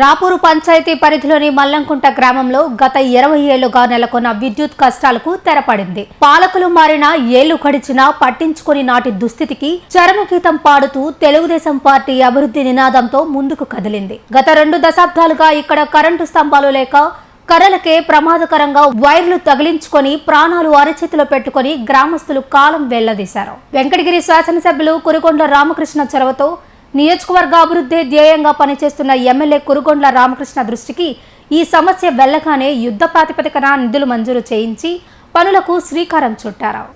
రాపూరు పంచాయతీ పరిధిలోని మల్లంకుంట గ్రామంలో గత 20 ఏళ్లుగా నెలకొన్న విద్యుత్ కష్టాలకు తెరపడింది. పాలకులు మారినా ఏళ్లు గడిచినా పట్టించుకుని నాటి దుస్థితికి చరమగీతం పాడుతూ తెలుగుదేశం పార్టీ అభివృద్ధి నినాదంతో ముందుకు కదిలింది. గత 2 దశాబ్దాలుగా ఇక్కడ కరెంటు స్తంభాలు లేక కర్రలకే ప్రమాదకరంగా వైర్లు తగిలించుకొని ప్రాణాలు అరచేతిలో పెట్టుకుని గ్రామస్తులు కాలం వెళ్లదీశారు. వెంకటగిరి శాసనసభ్యులు కురుగొండ్ల రామకృష్ణ చొరవతో నియోజకవర్గ అభివృద్ధి ధ్యేయంగా పనిచేస్తున్న ఎమ్మెల్యే కురుగొండ్ల రామకృష్ణ దృష్టికి ఈ సమస్య వెళ్లగానే యుద్ధ ప్రాతిపదికన నిధులు మంజూరు చేయించి పనులకు శ్రీకారం చుట్టారు.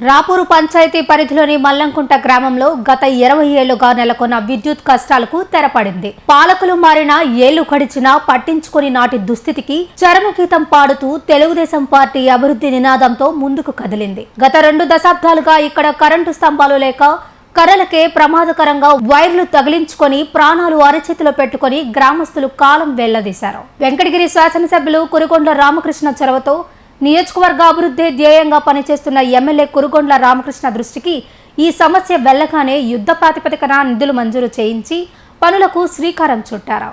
రాపూరు పంచాయతీ పరిధిలోని మల్లంకుంట గ్రామంలో గత 20 ఏళ్లుగా నెలకొన్న విద్యుత్ కష్టాలకు తెరపడింది. పాలకులు మారినా ఏళ్లు గడిచినా పట్టించుకుని నాటి దుస్థితికి చరమగీతం పాడుతూ తెలుగుదేశం పార్టీ అభివృద్ధి నినాదంతో ముందుకు కదిలింది. గత 2 దశాబ్దాలుగా ఇక్కడ కరెంటు స్తంభాలు లేక కర్రలకే ప్రమాదకరంగా వైర్లు తగిలించుకొని ప్రాణాలు అరచేతిలో పెట్టుకుని గ్రామస్తులు కాలం వెళ్లదీశారు. వెంకటగిరి శాసనసభ్యులు కురుగొండ్ల రామకృష్ణ చొరవతో నియోజకవర్గ అభివృద్ధి ధ్యేయంగా పనిచేస్తున్న ఎమ్మెల్యే కురుగొండ్ల రామకృష్ణ దృష్టికి ఈ సమస్య వెళ్లగానే యుద్ధ ప్రాతిపదికన నిధులు మంజూరు చేయించి పనులకు శ్రీకారం చుట్టారు.